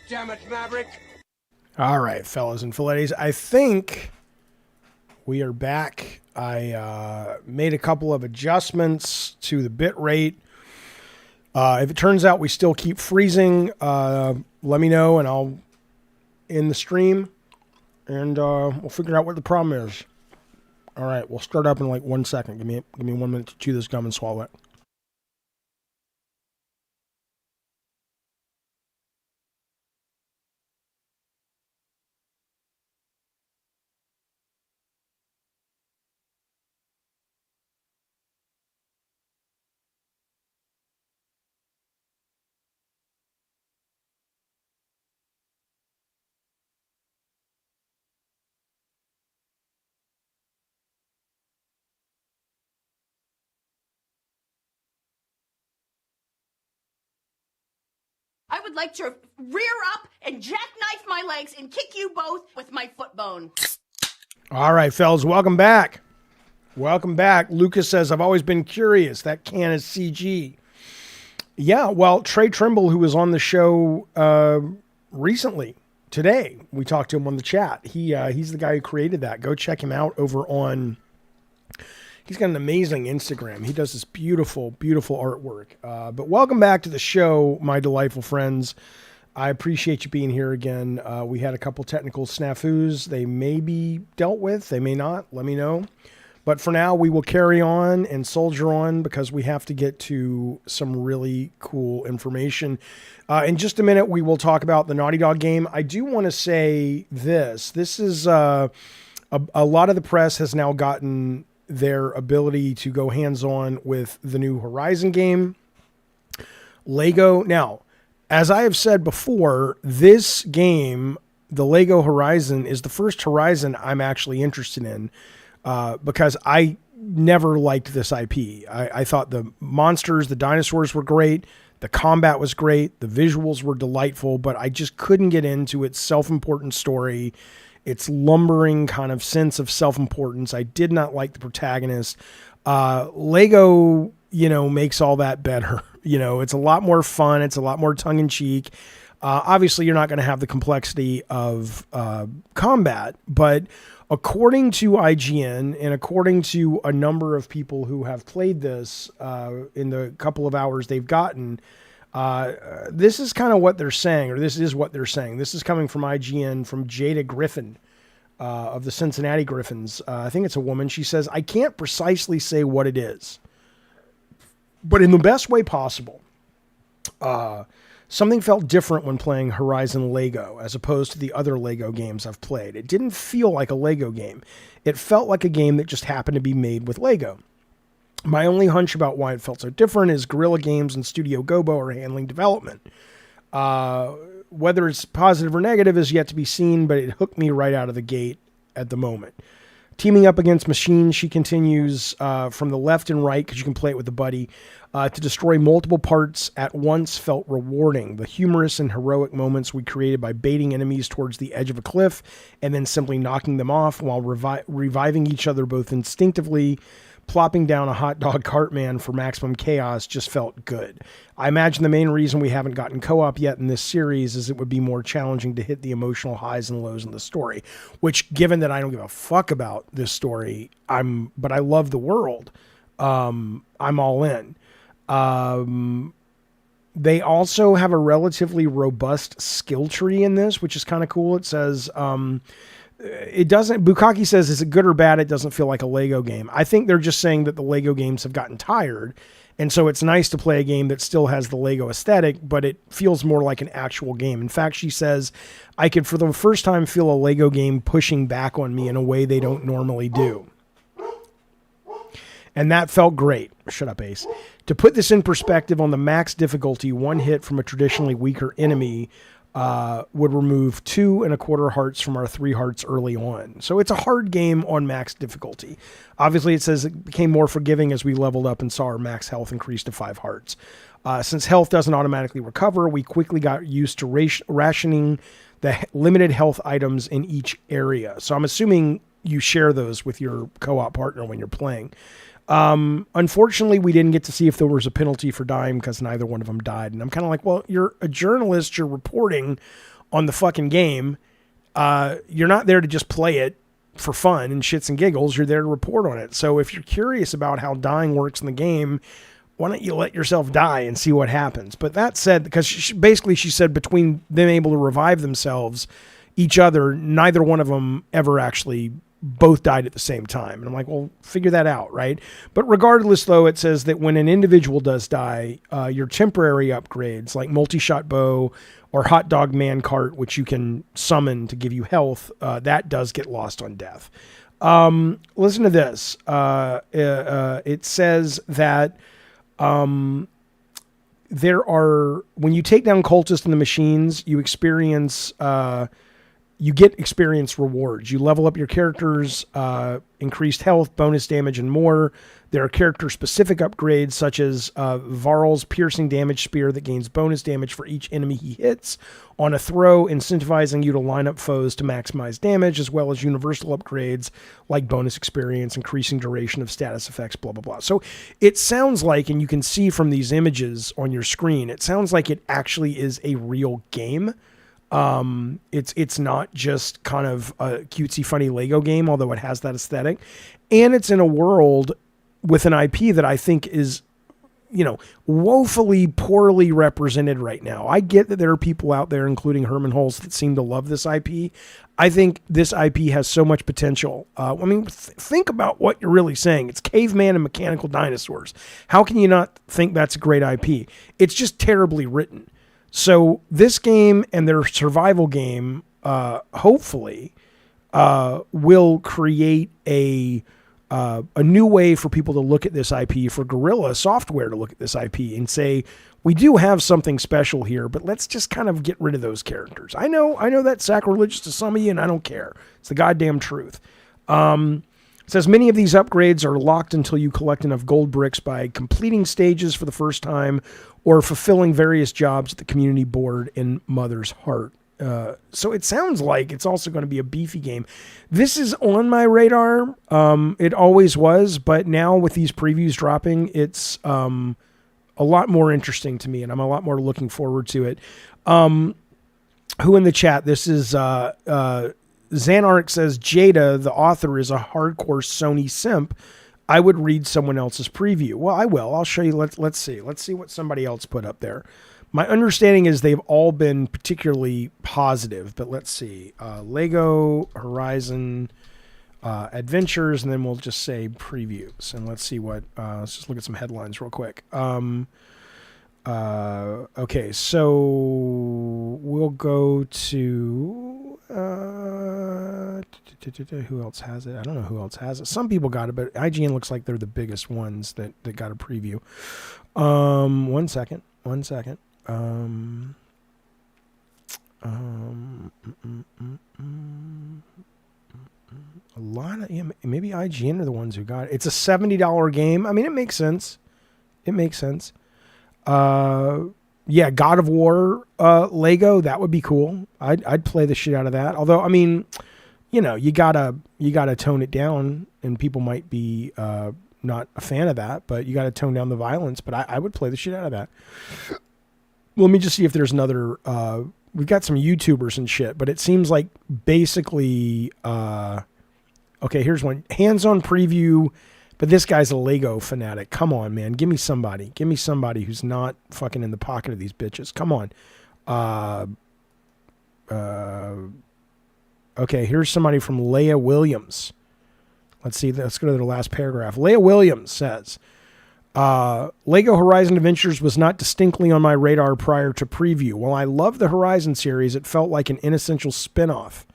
Damn it, Maverick. All right, fellas and fillettes, I think we are back. I made a couple of adjustments to the bit rate. If it turns out we still keep freezing, let me know and I'll end the stream and we'll figure out what the problem is. All right, we'll start up in like 1 second. Give me 1 minute to chew this gum and swallow it. I would like to rear up and jackknife my legs and kick you both with my foot bone. All right, fellas, welcome back. Welcome back. Lucas says, I've always been curious. That can is CG. Yeah, well, Trey Trimble, who was on the show recently, today, we talked to him on the chat. He's the guy who created that. Go check him out over on... He's got an amazing Instagram. He does this beautiful, beautiful artwork. But welcome back to the show, my delightful friends. I appreciate you being here again. We had a couple technical snafus. They may be dealt with. They may not. Let me know. But for now, we will carry on and soldier on because we have to get to some really cool information. In just a minute, we will talk about the Naughty Dog game. I do want to say this. This is a lot of the press has now gotten their ability to go hands-on with the new Horizon game. Lego. Now, as I have said before, this game, the Lego Horizon, is the first Horizon I'm actually interested in because I never liked this IP. I thought the monsters, the dinosaurs were great. The combat was great. The visuals were delightful, but I just couldn't get into its self-important story. Its lumbering kind of sense of self-importance. I did not like the protagonist. Lego, makes all that better. It's a lot more fun. It's a lot more tongue-in-cheek. Obviously, you're not going to have the complexity of combat, but according to IGN and according to a number of people who have played this in the couple of hours they've gotten, this is kind of what they're saying, or this is what they're saying. This is coming from IGN, from Jada Griffin of the Cincinnati Griffins. I think it's a woman. She says, I can't precisely say what it is, but in the best way possible. Something felt different when playing Horizon Lego as opposed to the other Lego games I've played. It didn't feel like a Lego game. It felt like a game that just happened to be made with Lego. My only hunch about why it felt so different is Guerrilla Games and Studio Gobo are handling development. Whether it's positive or negative is yet to be seen, but it hooked me right out of the gate at the moment. Teaming up against machines, she continues from the left and right, because you can play it with a buddy, to destroy multiple parts at once felt rewarding. The humorous and heroic moments we created by baiting enemies towards the edge of a cliff and then simply knocking them off while reviving each other both instinctively, plopping down a hot dog cart man for maximum chaos just felt good. I imagine the main reason we haven't gotten co-op yet in this series is it would be more challenging to hit the emotional highs and lows in the story, which, given that I don't give a fuck about this story, but I love the world. I'm all in. They also have a relatively robust skill tree in this, which is kind of cool. It says, Bukaki says, is it good or bad? It doesn't feel like a Lego game. I think they're just saying that the Lego games have gotten tired. And so it's nice to play a game that still has the Lego aesthetic, but it feels more like an actual game. In fact, she says, I could for the first time feel a Lego game pushing back on me in a way they don't normally do. And that felt great. Shut up, Ace. To put this in perspective, on the max difficulty, one hit from a traditionally weaker enemy would remove 2.25 hearts from our 3 hearts early on. So it's a hard game on max difficulty. Obviously, it says it became more forgiving as we leveled up and saw our max health increase to 5 hearts. Since health doesn't automatically recover, we quickly got used to rationing the limited health items in each area. So I'm assuming you share those with your co-op partner when you're playing. Unfortunately, we didn't get to see if there was a penalty for dying because neither one of them died. And I'm kind of like, well, you're a journalist. You're reporting on the fucking game. You're not there to just play it for fun and shits and giggles. You're there to report on it. So if you're curious about how dying works in the game, why don't you let yourself die and see what happens? But that said, because she said between them able to revive themselves, each other, neither one of them ever actually both died at the same time. And I'm like, well, figure that out, right? But regardless, though, it says that when an individual does die, your temporary upgrades like multi-shot bow or hot dog man cart, which you can summon to give you health, that does get lost on death. Listen to this. It says that there are, when you take down cultists in the machines, you experience, you get experience rewards. You level up your characters, increased health, bonus damage, and more. There are character-specific upgrades, such as Varl's piercing damage spear that gains bonus damage for each enemy he hits on a throw, incentivizing you to line up foes to maximize damage, as well as universal upgrades like bonus experience, increasing duration of status effects, blah, blah, blah. So it sounds like, and you can see from these images on your screen, it sounds like it actually is a real game. It's not just kind of a cutesy, funny Lego game, although it has that aesthetic. And it's in a world with an IP that I think is, woefully poorly represented right now. I get that there are people out there, including Herman Hulse, that seem to love this IP. I think this IP has so much potential. Think about what you're really saying. It's caveman and mechanical dinosaurs. How can you not think that's a great IP? It's just terribly written. So this game and their survival game, hopefully, will create a new way for people to look at this IP, for Guerrilla Software to look at this IP and say, we do have something special here, but let's just kind of get rid of those characters. I know that's sacrilegious to some of you, and I don't care. It's the goddamn truth. It says many of these upgrades are locked until you collect enough gold bricks by completing stages for the first time or fulfilling various jobs at the community board in Mother's Heart. So it sounds like it's also going to be a beefy game. This is on my radar. It always was, but now with these previews dropping, it's a lot more interesting to me, and I'm a lot more looking forward to it. Who in the chat? This is Xanark says, Jada, the author, is a hardcore Sony simp. I would read someone else's preview. Well, I will. I'll show you. Let's see. Let's see what somebody else put up there. My understanding is they've all been particularly positive, but let's see. Lego Horizon Adventures, and then we'll just say previews. And let's see what, let's just look at some headlines real quick. Okay, so we'll go to, who else has it? I don't know who else has it. Some people got it, but IGN looks like they're the biggest ones that got a preview. One second. A lot of, maybe IGN are the ones who got it. It's a $70 game. I mean, it makes sense. Yeah, God of War Lego, that would be cool. I'd play the shit out of that. Although, I mean, you gotta tone it down, and people might be not a fan of that, but you gotta tone down the violence. But I would play the shit out of that. Let me just see if there's another. We've got some YouTubers and shit, but it seems like basically. Okay, here's one hands-on preview. But this guy's a Lego fanatic. Come on, man. Give me somebody. Who's not fucking in the pocket of these bitches. Come on. Okay, here's somebody from Leia Williams. Let's see. Let's go to the last paragraph. Leia Williams says, Lego Horizon Adventures was not distinctly on my radar prior to preview. While I love the Horizon series, it felt like an inessential spin-off.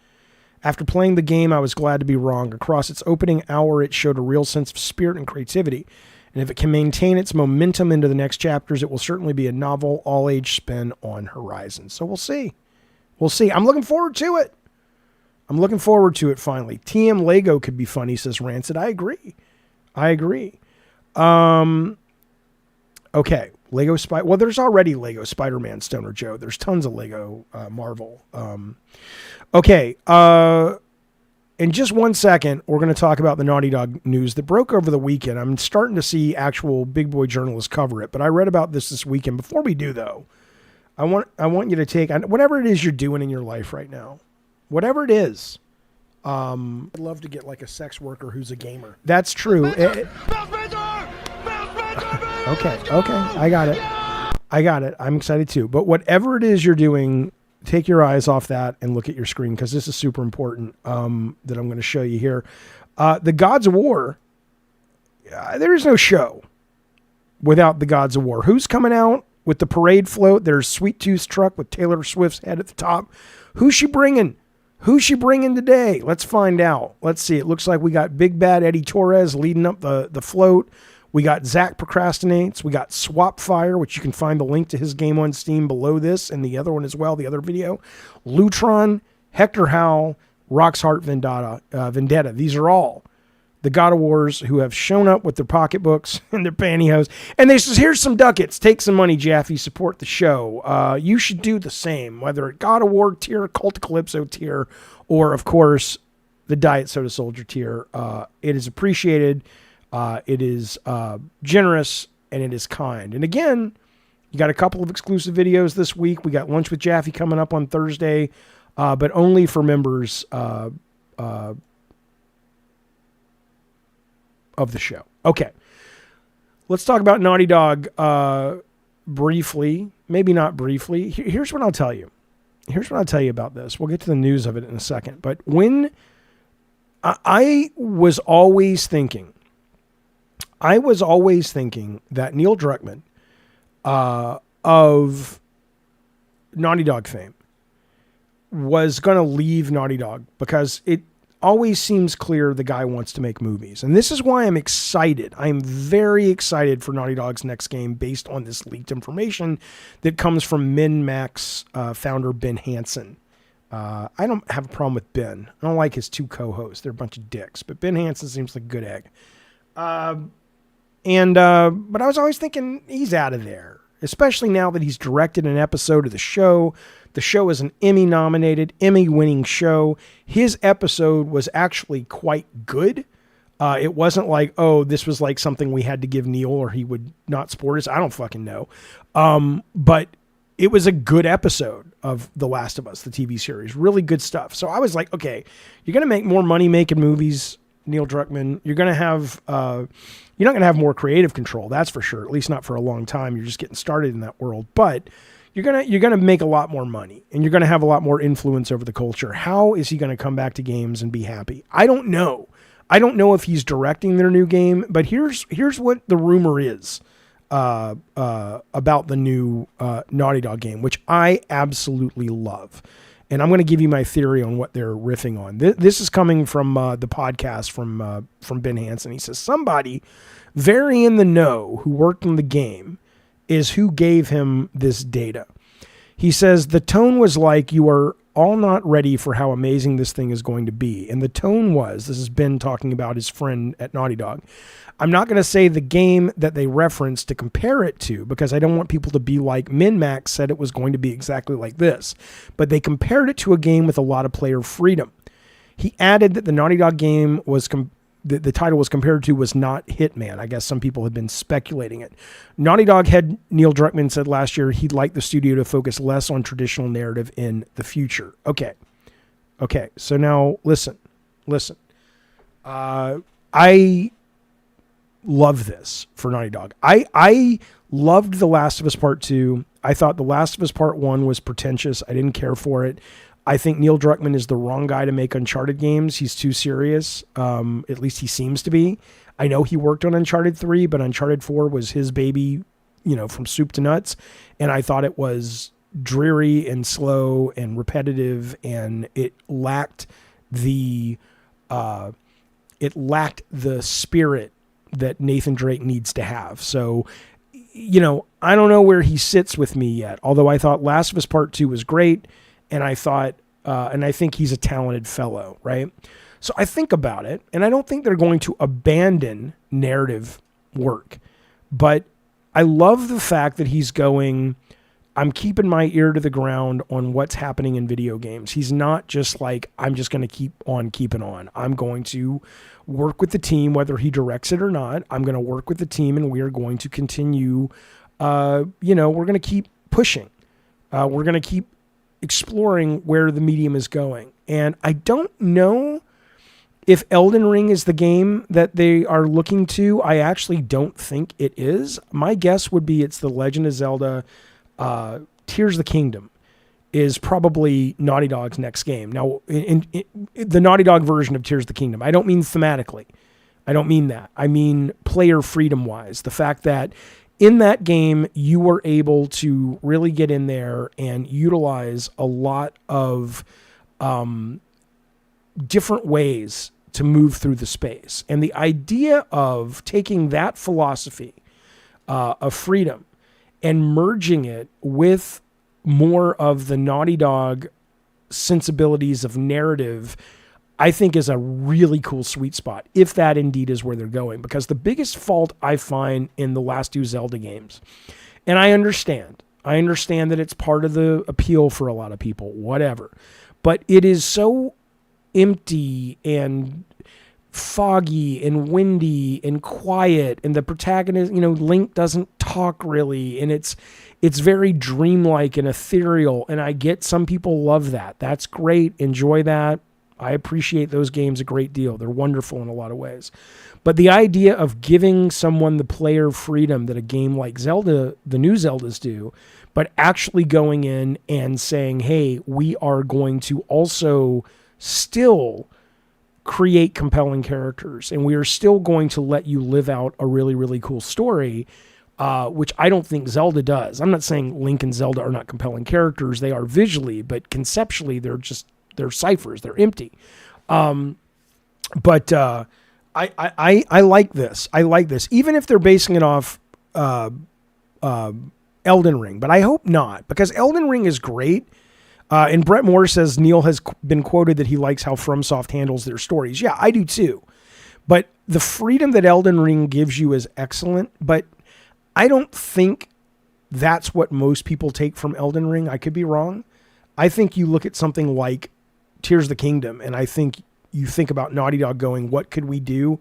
After playing the game, I was glad to be wrong. Across its opening hour, it showed a real sense of spirit and creativity. And if it can maintain its momentum into the next chapters, it will certainly be a novel, all-age spin on Horizon. So we'll see. I'm looking forward to it. Finally. TM Lego could be funny, says Rancid. I agree. Okay. Lego Spider. Well, there's already Lego Spider-Man, Stoner Joe. There's tons of Lego Marvel. Okay. In just 1 second, we're going to talk about the Naughty Dog news that broke over the weekend. I'm starting to see actual big boy journalists cover it, but I read about this weekend. Before we do, though, I want you to take whatever it is you're doing in your life right now, whatever it is. I'd love to get like a sex worker who's a gamer. That's true. Okay. I got it. I'm excited too. But whatever it is you're doing, take your eyes off that and look at your screen, because this is super important that I'm going to show you here. The Gods of War, there is no show without the Gods of War. Who's coming out with the parade float? There's Sweet Tooth's truck with Taylor Swift's head at the top. Who's she bringing? Who's she bringing today? Let's find out. Let's see. It looks like we got Big Bad Eddie Torres leading up the float. We got Zack Procrastinates. We got Swap Fire, which you can find the link to his game on Steam below this and the other one as well, the other video. Lutron, Hectorhowl, Roxheart Vendetta. These are all the God of Wars who have shown up with their pocketbooks and their pantyhose. And they says, here's some ducats. Take some money, Jaffe. Support the show. You should do the same, whether at God of War tier, Cult of Calypso tier, or, of course, the Diet Soda Soldier tier. It is appreciated. It is generous, and it is kind. And again, you got a couple of exclusive videos this week. We got Lunch with Jaffe coming up on Thursday, but only for members of the show. Okay. Let's talk about Naughty Dog briefly. Maybe not briefly. Here's what I'll tell you. Here's what I'll tell you about this. We'll get to the news of it in a second. But when I was always thinking that Neil Druckmann of Naughty Dog fame was going to leave Naughty Dog, because it always seems clear the guy wants to make movies. And this is why I'm excited. I'm very excited for Naughty Dog's next game based on this leaked information that comes from MinMax founder Ben Hansen. I don't have a problem with Ben. I don't like his two co-hosts. They're a bunch of dicks. But Ben Hansen seems like a good egg. But I was always thinking he's out of there, especially now that he's directed an episode of the show. The show is an Emmy-nominated, Emmy-winning show. His episode was actually quite good. It wasn't like, oh, this was like something we had to give Neil or he would not support us. I don't fucking know. But it was a good episode of The Last of Us, the TV series. Really good stuff. So I was like, okay, you're going to make more money making movies, Neil Druckmann. You're going to have... you're not going to have more creative control, that's for sure. At least not for a long time. You're just getting started in that world. But you're gonna make a lot more money, and you're gonna have a lot more influence over the culture. How is he gonna come back to games and be happy? I don't know. I don't know if he's directing their new game, but here's what the rumor is about the new Naughty Dog game, which I absolutely love. And I'm going to give you my theory on what they're riffing on. This is coming from the podcast from Ben Hansen. He says, somebody very in the know who worked on the game is who gave him this data. He says, the tone was like, you are all not ready for how amazing this thing is going to be. And the tone was, this is Ben talking about his friend at Naughty Dog. I'm not going to say the game that they referenced to compare it to, because I don't want people to be like MinMax said it was going to be exactly like this. But they compared it to a game with a lot of player freedom. He added that the Naughty Dog game was the title was compared to was not Hitman. I guess some people had been speculating it. Naughty Dog head Neil Druckmann said last year he'd like the studio to focus less on traditional narrative in the future. Okay. So now listen. I love this for Naughty Dog. I loved The Last of Us Part 2. I thought The Last of Us Part 1 was pretentious. I didn't care for it. I think Neil Druckmann is the wrong guy to make Uncharted games. He's too serious. At least he seems to be. I know he worked on Uncharted 3, but Uncharted 4 was his baby, from soup to nuts. And I thought it was dreary and slow and repetitive, and it lacked the spirit that Nathan Drake needs to have. So, I don't know where he sits with me yet, although I thought Last of Us Part 2 was great. And I thought, and I think he's a talented fellow, right? So I think about it, and I don't think they're going to abandon narrative work. But I love the fact that he's going, I'm keeping my ear to the ground on what's happening in video games. He's not just like, I'm just going to keep on keeping on. I'm going to work with the team, whether he directs it or not. I'm going to work with the team, and we are going to continue, we're going to keep pushing. We're going to keep exploring where the medium is going. And I don't know if Elden Ring is the game that they are looking to. I actually don't think it is. My guess would be it's the Legend of Zelda Tears of the Kingdom is probably Naughty Dog's next game. Now, in the Naughty Dog version of Tears of the Kingdom, I don't mean thematically. I don't mean that. I mean player freedom-wise. The fact that in that game, you were able to really get in there and utilize a lot of different ways to move through the space. And the idea of taking that philosophy of freedom and merging it with more of the Naughty Dog sensibilities of narrative, I think is a really cool sweet spot, if that indeed is where they're going. Because the biggest fault I find in the last two Zelda games, and I understand that it's part of the appeal for a lot of people, whatever, but it is so empty and foggy and windy and quiet, and the protagonist, Link doesn't talk really, and it's very dreamlike and ethereal, and I get some people love that. That's great. Enjoy that. I appreciate those games a great deal. They're wonderful in a lot of ways. But the idea of giving someone the player freedom that a game like Zelda, the new Zeldas do, but actually going in and saying, hey, we are going to also still create compelling characters, and we are still going to let you live out a really, really cool story, which I don't think Zelda does. I'm not saying Link and Zelda are not compelling characters. They are visually, but conceptually, they're ciphers. They're empty. But I like this. I like this, even if they're basing it off Elden Ring. But I hope not, because Elden Ring is great. And Brett Moore says Neil has been quoted that he likes how FromSoft handles their stories. Yeah, I do too. But the freedom that Elden Ring gives you is excellent. But I don't think that's what most people take from Elden Ring. I could be wrong. I think you look at something like Tears of the Kingdom, and I think you think about Naughty Dog going, what could we do?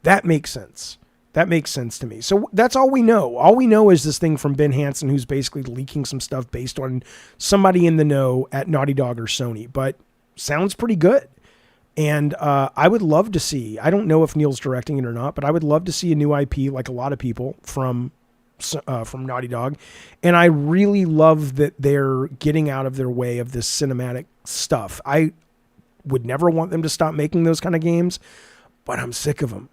That makes sense. That makes sense to me. So that's all we know. All we know is this thing from Ben Hansen, who's basically leaking some stuff based on somebody in the know at Naughty Dog or Sony, but sounds pretty good. And I would love to see, I don't know if Neil's directing it or not, but I would love to see a new IP, like a lot of people from Naughty Dog. And I really love that they're getting out of their way of this cinematic stuff. I would never want them to stop making those kind of games, but I'm sick of them.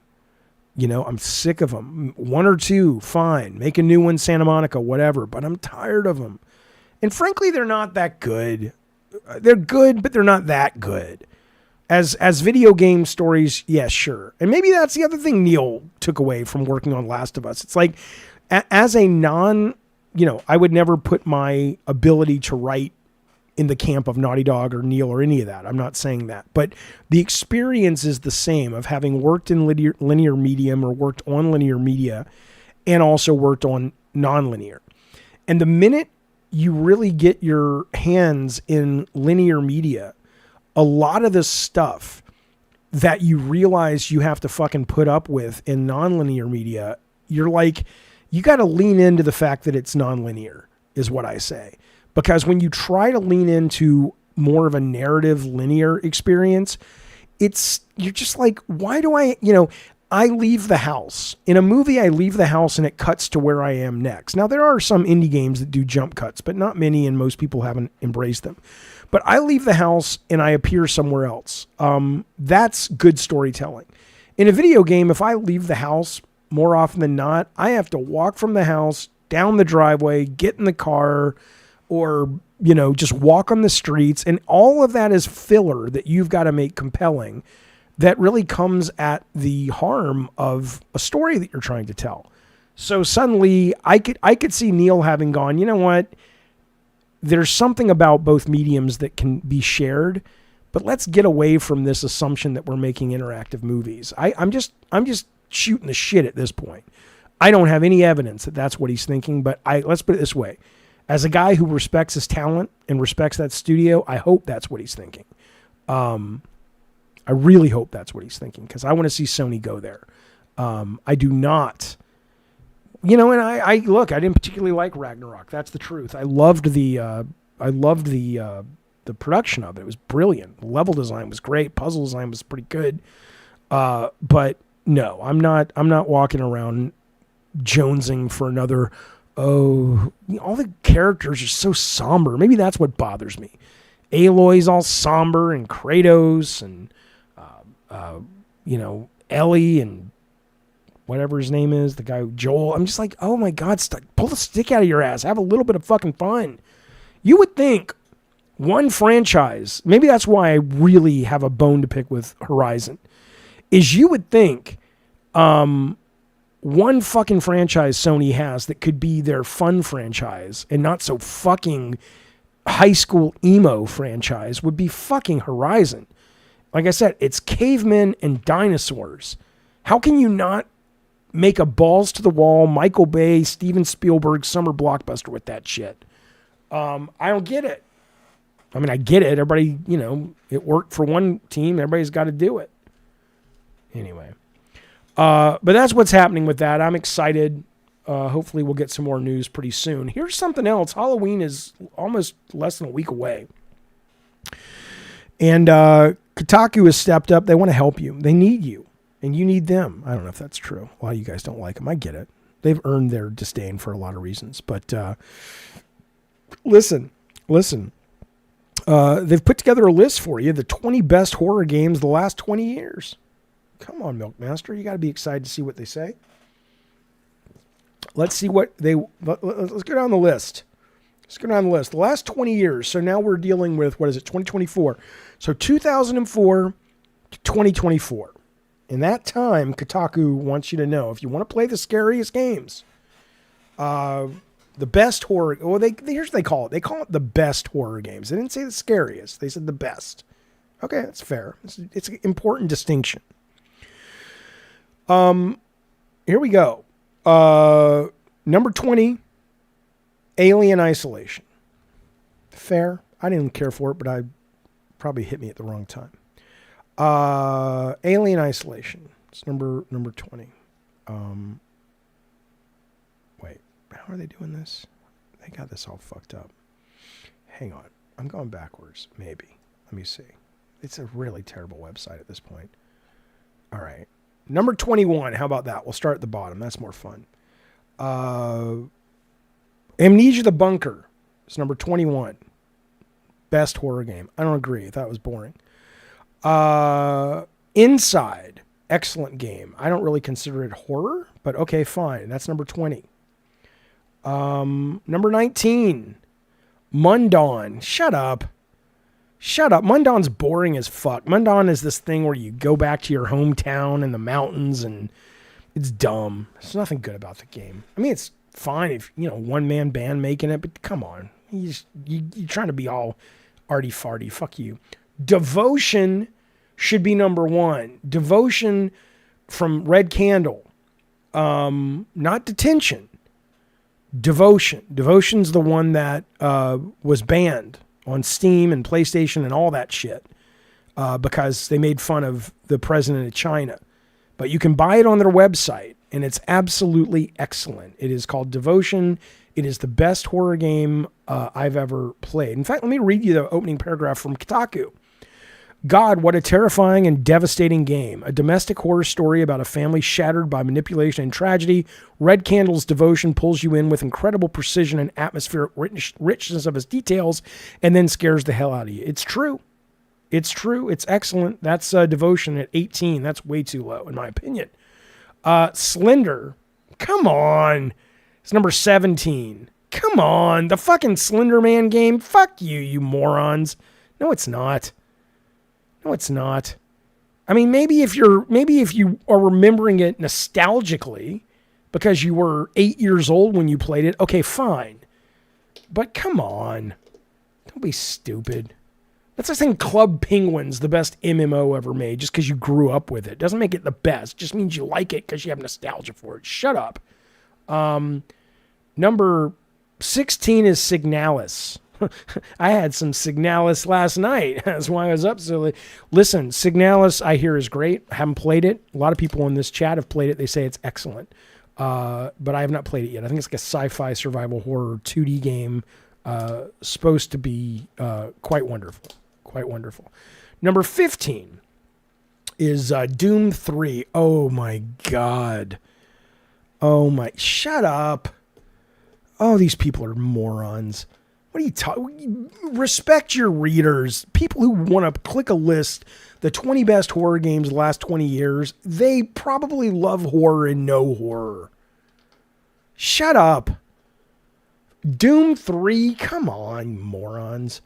I'm sick of them. One or two, fine. Make a new one, Santa Monica, whatever. But I'm tired of them. And frankly, they're not that good. They're good, but they're not that good. As video game stories, yes, sure. And maybe that's the other thing Neil took away from working on Last of Us. It's like, as a I would never put my ability to write in the camp of Naughty Dog or Neil or any of that. I'm not saying that. But the experience is the same of having worked in linear medium or worked on linear media and also worked on nonlinear. And the minute you really get your hands in linear media, a lot of the stuff that you realize you have to fucking put up with in nonlinear media, you're like, you got to lean into the fact that it's nonlinear, is what I say. Because when you try to lean into more of a narrative linear experience, you're just like, why do I leave the house. In a movie, I leave the house and it cuts to where I am next. Now, there are some indie games that do jump cuts, but not many, and most people haven't embraced them. But I leave the house and I appear somewhere else. That's good storytelling. In a video game, if I leave the house, more often than not, I have to walk from the house, down the driveway, get in the car, or, just walk on the streets. And all of that is filler that you've got to make compelling that really comes at the harm of a story that you're trying to tell. So suddenly I could see Neil having gone, you know what? There's something about both mediums that can be shared, but let's get away from this assumption that we're making interactive movies. I'm just shooting the shit at this point. I don't have any evidence that that's what he's thinking, but let's put it this way. As a guy who respects his talent and respects that studio, I hope that's what he's thinking. I really hope that's what he's thinking, because I want to see Sony go there. I do not. You know, and I look, I didn't particularly like Ragnarok. That's the truth. I loved the production of it. It was brilliant. The level design was great. Puzzle design was pretty good. But no, I'm not walking around jonesing for another. Oh, all the characters are so somber. Maybe that's what bothers me. Aloy's all somber, and Kratos, and Ellie, and whatever his name is, the guy Joel. I'm just like, oh my God, pull the stick out of your ass. Have a little bit of fucking fun. You would think one franchise, maybe that's why I really have a bone to pick with Horizon, is you would think one fucking franchise Sony has that could be their fun franchise and not so fucking high school emo franchise would be fucking Horizon. Like I said, it's cavemen and dinosaurs. How can you not make a balls to the wall Michael Bay, Steven Spielberg summer blockbuster with that shit? I don't get it. I mean, I get it. Everybody, it worked for one team. Everybody's got to do it. Anyway. But that's what's happening with that. I'm excited. Hopefully we'll get some more news pretty soon. Here's something else. Halloween is almost less than a week away. And Kotaku has stepped up. They want to help you. They need you. And you need them. I don't know if that's true. A lot of you guys don't like them. I get it. They've earned their disdain for a lot of reasons. But listen. They've put together a list for you. The 20 best horror games of the last 20 years. Come on, Milkmaster. You got to be excited to see what they say. Let's see what let's go down the list. Let's go down the list. The last 20 years. So now we're dealing with, 2024. So 2004 to 2024. In that time, Kotaku wants you to know, if you want to play the scariest games, the best horror, here's what they call it. They call it the best horror games. They didn't say the scariest. They said the best. Okay, that's fair. It's an important distinction. Here we go. Number 20, Alien Isolation. Fair. I didn't care for it, but I probably hit me at the wrong time. Alien Isolation. It's number 20. Wait, how are they doing this? They got this all fucked up. Hang on. I'm going backwards. Maybe. Let me see. It's a really terrible website at this point. All right. Number 21. How about that? We'll start at the bottom. That's more fun. Amnesia the Bunker is number 21. Best horror game. I don't agree. I thought it was boring. Inside. Excellent game. I don't really consider it horror, but okay, fine. That's number 20. Number 19. Mundawn. Shut up. Mundawn's boring as fuck. Mundawn is this thing where you go back to your hometown in the mountains, and it's dumb. There's nothing good about the game. I mean, it's fine if, one-man band making it, but come on. You're trying to be all arty-farty. Fuck you. Devotion should be number 1. Devotion from Red Candle. Not Detention. Devotion. Devotion's the one that was banned on Steam and PlayStation and all that shit because they made fun of the president of China. But you can buy it on their website, and it's absolutely excellent. It is called Devotion. It is the best horror game I've ever played. In fact, let me read you the opening paragraph from Kotaku. God, what a terrifying and devastating game. A domestic horror story about a family shattered by manipulation and tragedy. Red Candle's Devotion pulls you in with incredible precision and atmospheric richness of its details and then scares the hell out of you. It's true. It's true. It's excellent. That's Devotion at 18. That's way too low, in my opinion. Slender. Come on. It's number 17. Come on. The fucking Slender Man game. Fuck you, you morons. No, it's not. No, it's not. I mean, maybe if you are remembering it nostalgically because you were 8 years old when you played it, okay, fine. But come on. Don't be stupid. That's like saying Club Penguin's the best MMO ever made just because you grew up with it. Doesn't make it the best. It just means you like it because you have nostalgia for it. Shut up. Number 16 is Signalis. I had some Signalis last night. That's why I was up so late. Listen, Signalis I hear is great. I haven't played it. A lot of people in this chat have played it. They say it's excellent. but I have not played it yet. I think it's like a sci-fi survival horror 2D game, supposed to be quite wonderful. Quite wonderful. Number 15 is Doom 3. Oh my God. Oh my, shut up. Oh, these people are morons. What are you talking? Respect your readers. People who want to click a list, the 20 best horror games the last 20 years, they probably love horror and know horror. Shut up. Doom 3, come on, morons.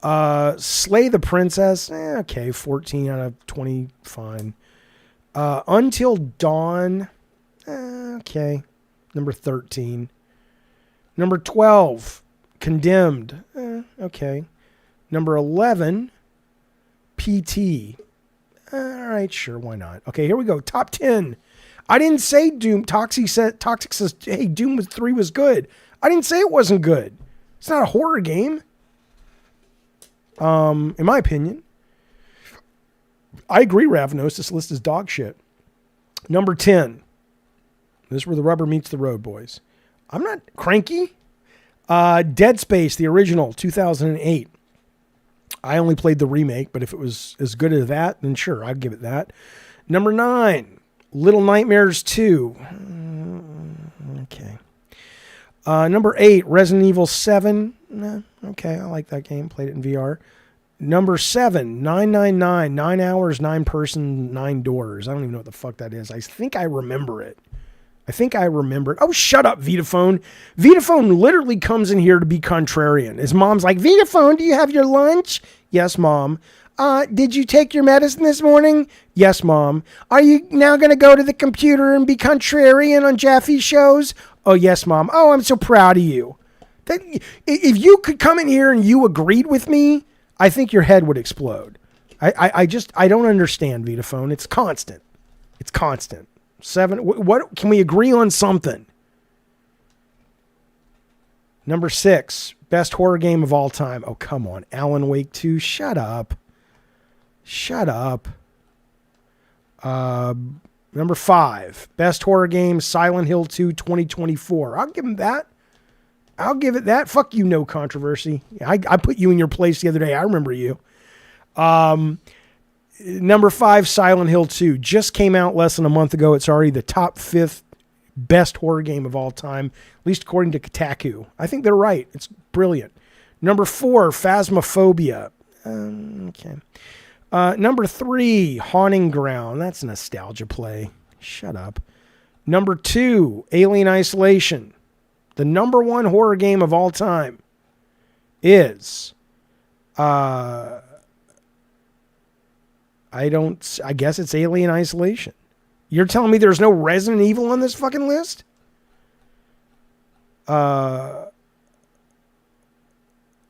Slay the Princess, okay, 14 out of 20, fine. Until Dawn, okay, number 13. Number 12, Condemned, okay. Number 11, PT. All right, sure, why not? Okay, here we go, top 10. I didn't say Doom. Toxic says, hey, Doom 3 was good. I didn't say it wasn't good. It's not a horror game. In my opinion. I agree, Ravnos. This list is dog shit. Number 10. This is where the rubber meets the road, boys. I'm not cranky. Dead Space, the original, 2008. I only played the remake, but if it was as good as that, then sure, I'd give it that. Number 9, Little Nightmares 2. Okay. Number 8, Resident Evil 7. Okay, I like that game. Played it in VR. Number 7, 999. 9 hours, 9 person, 9 doors. I don't even know what the fuck that is. I think I remember it. Oh, shut up, Vitaphone. Vitaphone literally comes in here to be contrarian. His mom's like, Vitaphone, do you have your lunch? Yes, Mom. Did you take your medicine this morning? Yes, Mom. Are you now going to go to the computer and be contrarian on Jaffe shows? Oh, yes, Mom. Oh, I'm so proud of you. If you could come in here and you agreed with me, I think your head would explode. I don't understand, Vitaphone. It's constant. 7. What can we agree on something? Number 6, best horror game of all time. Oh, come on. Alan Wake 2. Shut up. Number 5, best horror game, Silent Hill 2 2024. I'll give him that. I'll give it that. Fuck you, no controversy. I put you in your place the other day. I remember you. Number 5, Silent Hill 2. Just came out less than a month ago. It's already the top 5th best horror game of all time, at least according to Kotaku. I think they're right. It's brilliant. Number 4, Phasmophobia. Okay. Number 3, Haunting Ground. That's a nostalgia play. Shut up. Number 2, Alien Isolation. The number 1 horror game of all time is, I guess it's Alien Isolation. You're telling me there's no Resident Evil on this fucking list?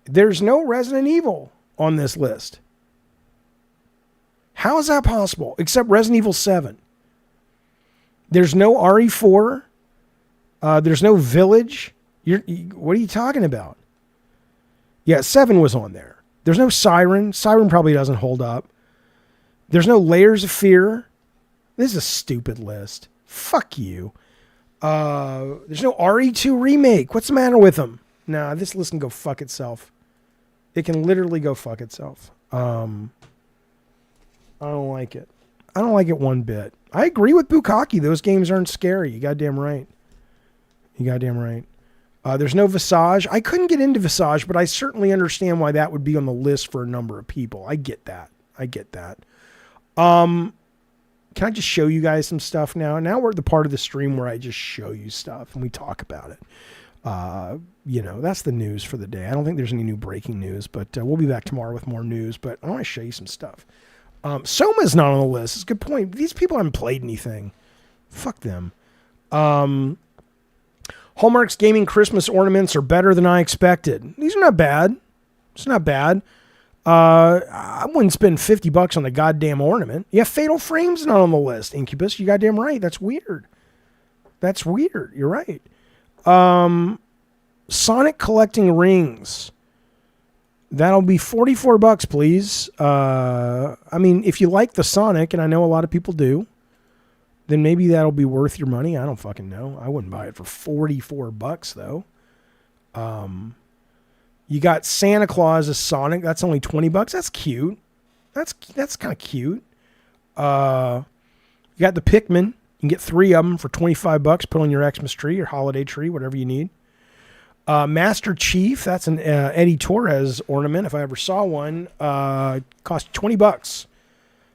There's no Resident Evil on this list. How is that possible? Except Resident Evil 7. There's no RE4. There's no Village. What are you talking about? Yeah, 7 was on there. There's no Siren. Siren probably doesn't hold up. There's no Layers of Fear. This is a stupid list. Fuck you. There's no RE2 remake. What's the matter with them? Nah, this list can go fuck itself. It can literally go fuck itself. I don't like it. I don't like it one bit. I agree with Bukkake. Those games aren't scary. You goddamn right. There's no Visage. I couldn't get into Visage, but I certainly understand why that would be on the list for a number of people. I get that. Can I just show you guys some stuff now? Now we're at the part of the stream where I just show you stuff and we talk about it. That's the news for the day. I don't think there's any new breaking news, but we'll be back tomorrow with more news. But I want to show you some stuff. Soma's not on the list. It's a good point. These people haven't played anything. Fuck them. Hallmark's gaming Christmas ornaments are better than I expected. These are not bad. It's not bad. I wouldn't spend $50 on the goddamn ornament. Yeah, Fatal Frame's not on the list. Incubus, you goddamn right. That's weird. You're right. Sonic collecting rings. That'll be $44, please. I mean, if you like the Sonic, and I know a lot of people do, then maybe that'll be worth your money. I don't fucking know. I wouldn't buy it for $44 though. You got Santa Claus as Sonic. That's only $20. That's cute. That's kind of cute. You got the Pikmin. You can get 3 of them for $25. Put on your Xmas tree, your holiday tree, whatever you need. Master Chief. That's an Eddie Torres ornament. If I ever saw one, cost $20.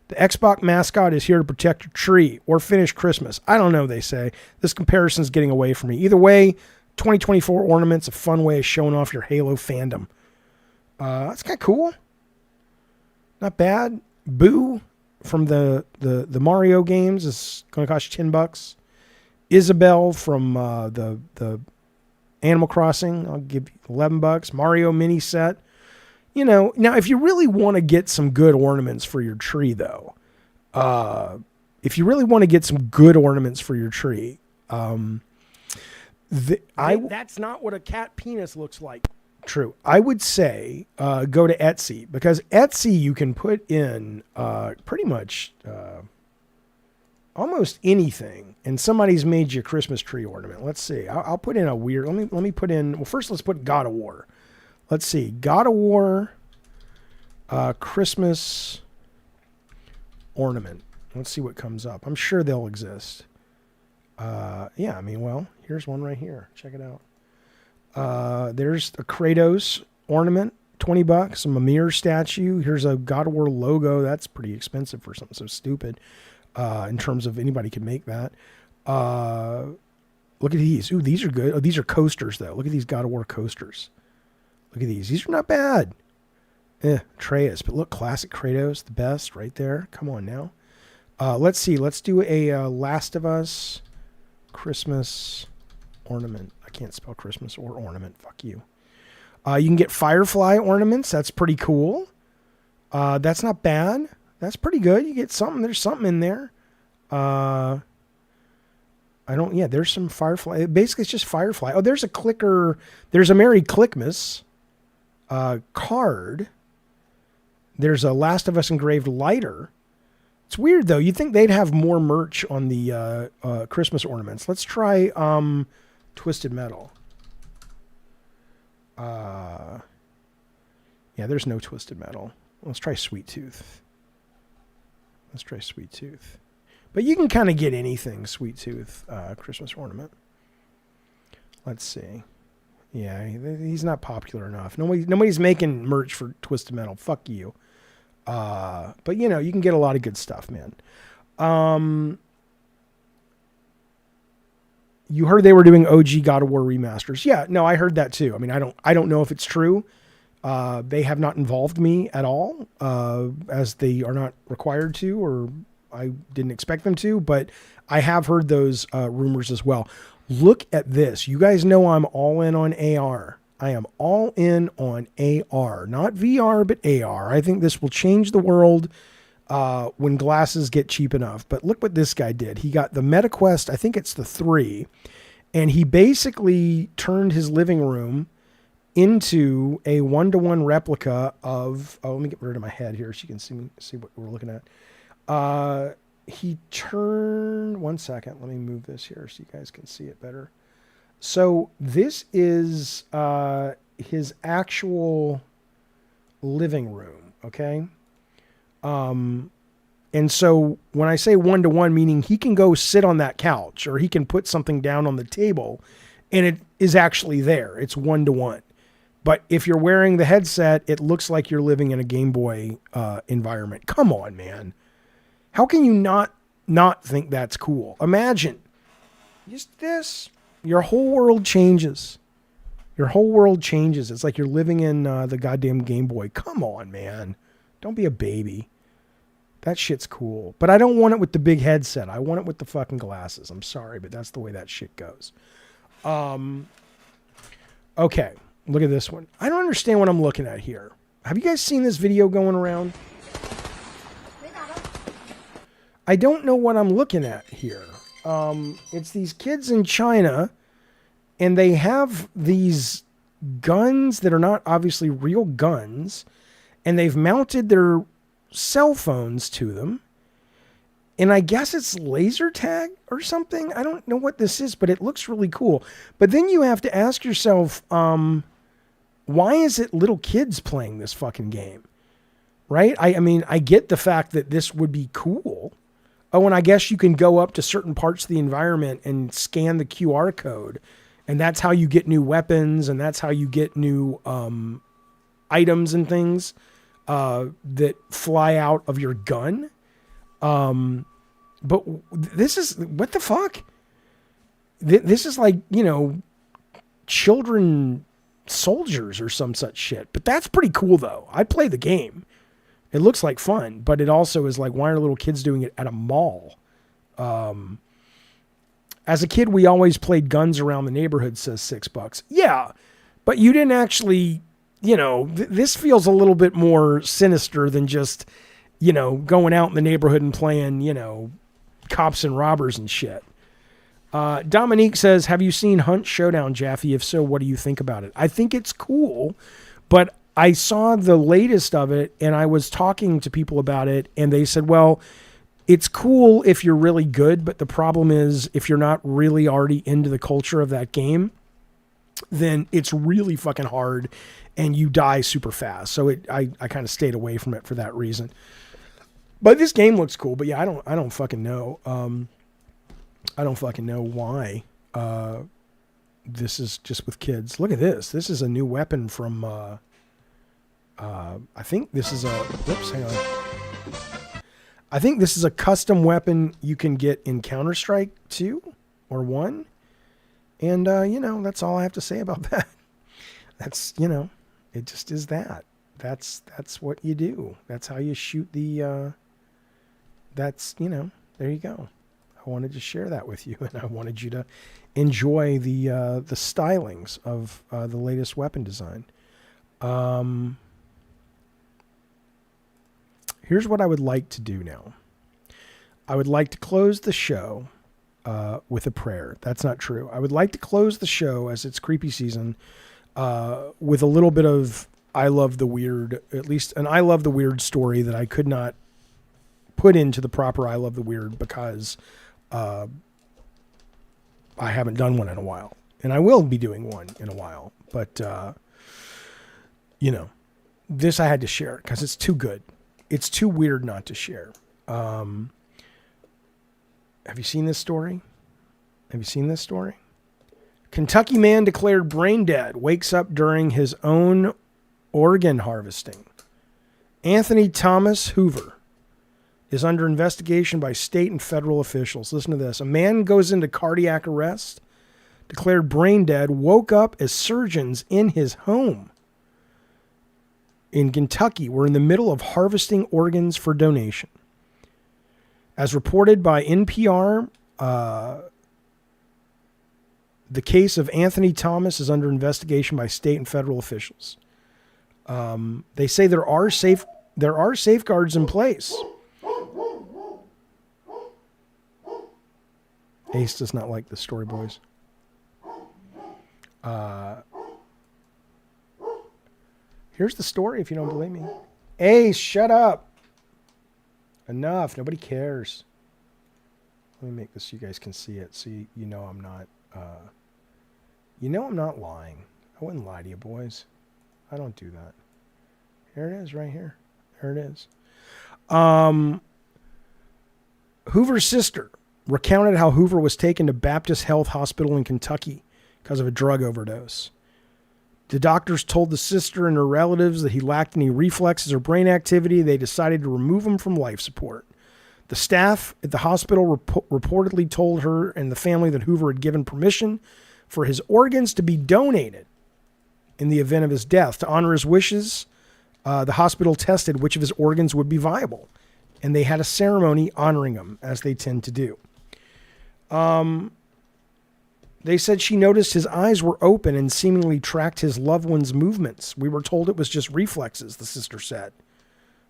The Xbox mascot is here to protect your tree or finish Christmas. I don't know, they say. This comparison's getting away from me. Either way, 2024 ornaments, a fun way of showing off your Halo fandom. That's kind of cool. Not bad. Boo from the Mario games is going to cost you $10. Isabelle from the Animal Crossing, I'll give you $11. Mario mini set. You know, now if you really want to get some good ornaments for your tree, though, that's not what a cat penis looks like. True. I would say go to Etsy, because Etsy you can put in pretty much almost anything, and somebody's made you a Christmas tree ornament. Let's see. I'll put in a weird. Let me put in. Well, first let's put God of War. Let's see. God of War Christmas ornament. Let's see what comes up. I'm sure they'll exist. Yeah, I mean, well, here's one right here. Check it out. There's a Kratos ornament, $20. A Mimir statue. Here's a God of War logo. That's pretty expensive for something so stupid. In terms of anybody can make that. Look at these. Ooh, these are good. Oh, these are coasters though. Look at these God of War coasters. Look at these. These are not bad. Atreus, but look, classic Kratos, the best right there. Come on now. Let's see. Let's do a Last of Us Christmas ornament. I can't spell Christmas or ornament. Fuck you. You can get Firefly ornaments. That's pretty cool. That's not bad. That's pretty good. You get something. There's something in there. There's some Firefly. Basically, it's just Firefly. Oh, there's a clicker. There's a Merry Clickmas card. There's a Last of Us engraved lighter. It's weird, though. You'd think they'd have more merch on the Christmas ornaments. Let's try Twisted Metal. Yeah, there's no Twisted Metal. Let's try Sweet Tooth. But you can kind of get anything Sweet Tooth Christmas ornament. Let's see. Yeah, he's not popular enough. Nobody's making merch for Twisted Metal. Fuck you. But you know, you can get a lot of good stuff, man. You heard they were doing OG God of War remasters. Yeah, no, I heard that too. I mean, I don't know if it's true. They have not involved me at all, as they are not required to, or I didn't expect them to, but I have heard those rumors as well. Look at this. You guys know I'm all in on AR. I am all in on AR, not VR, but AR. I think this will change the world when glasses get cheap enough. But look what this guy did. He got the MetaQuest, I think it's the 3, and he basically turned his living room into a 1-to-1 replica of, let me get rid of my head here so you can see what we're looking at. He turned, one second, let me move this here so you guys can see it better. So this is his actual living room, okay? And so when I say 1-to-1, meaning he can go sit on that couch or he can put something down on the table and it is actually there. It's 1-to-1. But if you're wearing the headset, it looks like you're living in a Game Boy environment. Come on, man. How can you not think that's cool? Imagine just this. Your whole world changes. It's like you're living in the goddamn Game Boy. Come on, man. Don't be a baby. That shit's cool. But I don't want it with the big headset. I want it with the fucking glasses. I'm sorry, but that's the way that shit goes. Okay. Look at this one. I don't understand what I'm looking at here. Have you guys seen this video going around? I don't know what I'm looking at here. It's these kids in China, and they have these guns that are not obviously real guns, and they've mounted their cell phones to them, And I guess it's laser tag or something. I don't know what this is, but it looks really cool. But then you have to ask yourself, why is it little kids playing this fucking game? Right? I mean, I get the fact that this would be cool. Oh, and I guess you can go up to certain parts of the environment and scan the QR code. And that's how you get new weapons. And that's how you get new items and things that fly out of your gun. But this is, what the fuck? This is like, you know, children soldiers or some such shit. But that's pretty cool, though. I'd play the game. It looks like fun, but it also is like, why are little kids doing it at a mall? As a kid, we always played guns around the neighborhood, says $6. Yeah, but you didn't actually, you know, this feels a little bit more sinister than just, you know, going out in the neighborhood and playing, you know, cops and robbers and shit. Dominique says, have you seen Hunt Showdown, Jaffe? If so, what do you think about it? I think it's cool, but I saw the latest of it and I was talking to people about it and they said, well, it's cool if you're really good, but the problem is if you're not really already into the culture of that game, then it's really fucking hard and you die super fast. So I kind of stayed away from it for that reason. But this game looks cool, but yeah, I don't fucking know. I don't fucking know why this is just with kids. Look at this. This is a new weapon from I think this is a, whoops, hang on. I think this is a custom weapon you can get in Counter-Strike 2 or 1. And, you know, that's all I have to say about that. That's, you know, it just is that. That's what you do. That's how you shoot the, that's, you know, there you go. I wanted to share that with you, and I wanted you to enjoy the stylings of the latest weapon design. Here's what I would like to do now. I would like to close the show with a prayer. That's not true. I would like to close the show, as it's creepy season, with a little bit of I Love the Weird, at least an I Love the Weird story that I could not put into the proper I Love the Weird because I haven't done one in a while. And I will be doing one in a while. But, you know, this I had to share because it's too good. It's too weird not to share. Have you seen this story? Have you seen this story? Kentucky man declared brain dead, wakes up during his own organ harvesting. Anthony Thomas Hoover is under investigation by state and federal officials. Listen to this. A man goes into cardiac arrest, declared brain dead, woke up as surgeons in his home in Kentucky were in the middle of harvesting organs for donation. As reported by NPR, the case of Anthony Thomas is under investigation by state and federal officials. They say there are safeguards in place. Ace does not like this story, boys. Here's the story if you don't believe me. Ace, shut up. Enough. Nobody cares. Let me make this so you guys can see it so you know I'm not I'm not lying. I wouldn't lie to you, boys. I don't do that. Here it is right here. There it is. Hoover's sister recounted how Hoover was taken to Baptist Health Hospital in Kentucky because of a drug overdose. The doctors told the sister and her relatives that he lacked any reflexes or brain activity. They decided to remove him from life support. The staff at the hospital reportedly told her and the family that Hoover had given permission for his organs to be donated in the event of his death. To honor his wishes, the hospital tested which of his organs would be viable, and they had a ceremony honoring him, as they tend to do. They said she noticed his eyes were open and seemingly tracked his loved one's movements. We were told it was just reflexes, the sister said.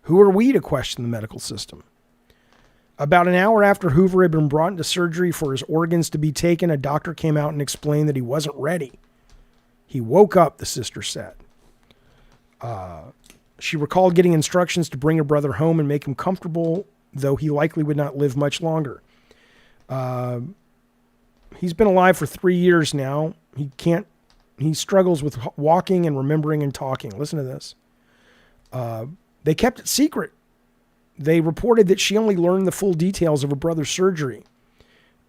Who are we to question the medical system? About an hour after Hoover had been brought into surgery for his organs to be taken, a doctor came out and explained that he wasn't ready. He woke up, the sister said. She recalled getting instructions to bring her brother home and make him comfortable though he likely would not live much longer. He's been alive for 3 years now. He struggles with walking and remembering and talking. Listen to this. They kept it secret. They reported that she only learned the full details of her brother's surgery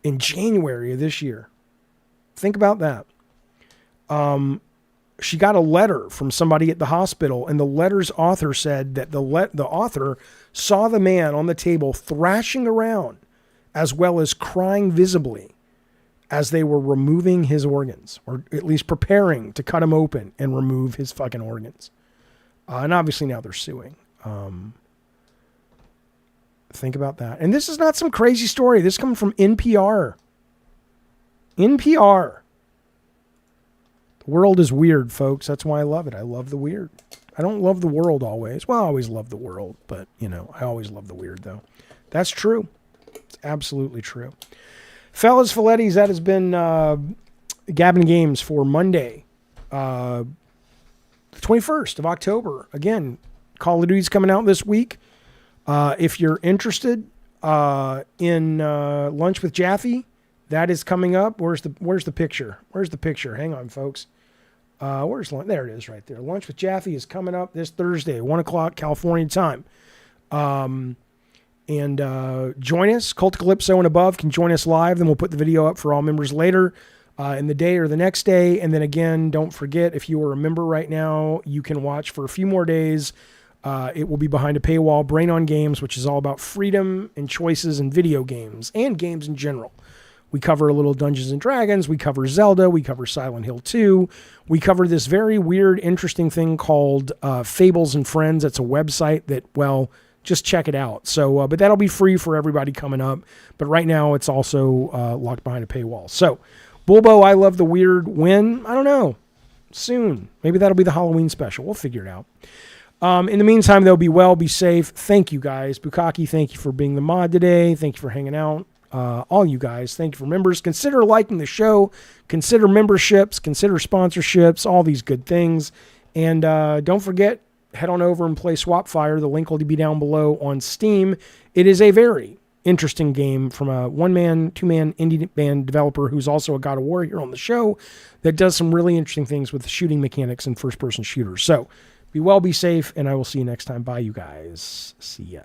in January of this year. Think about that. She got a letter from somebody at the hospital, and the letter's author said that the author saw the man on the table thrashing around as well as crying visibly as they were removing his organs, or at least preparing to cut him open and remove his fucking organs. And obviously now they're suing. Think about that. And this is not some crazy story. This comes from NPR. NPR. The world is weird, folks. That's why I love it. I love the weird. I don't love the world always. Well, I always love the world, but, I always love the weird, though. That's true. It's absolutely true. Fellas, Filettis, that has been Gabbin' Games for Monday, the 21st of October. Again, Call of Duty's coming out this week. If you're interested in Lunch with Jaffe, that is coming up. Where's the picture? Where's the picture? Hang on, folks. Where's lunch? There it is right there. Lunch with Jaffe is coming up this Thursday, 1 o'clock California time. And join us. Cult Calypso and above can join us live. Then we'll put the video up for all members later in the day or the next day. And then again, don't forget, if you are a member right now, you can watch for a few more days. It will be behind a paywall, Brain on Games, which is all about freedom and choices in video games and games in general. We cover a little Dungeons and Dragons. We cover Zelda. We cover Silent Hill 2. We cover this very weird, interesting thing called Fables and Friends. It's a website that, well, just check it out. So, but that'll be free for everybody coming up. But right now, it's also locked behind a paywall. So, Bulbo, I Love the Weird. When? I don't know. Soon. Maybe that'll be the Halloween special. We'll figure it out. In the meantime, though, be well, be safe. Thank you, guys. Bukaki, thank you for being the mod today. Thank you for hanging out. All you guys, thank you for members. Consider liking the show. Consider memberships. Consider sponsorships. All these good things. And don't forget, head on over and play Swapfire. The link will be down below on Steam. It is a very interesting game from a one-man, two-man indie band developer who's also a God of War here on the show that does some really interesting things with shooting mechanics and first-person shooters. So be well, be safe, and I will see you next time. Bye, you guys. See ya.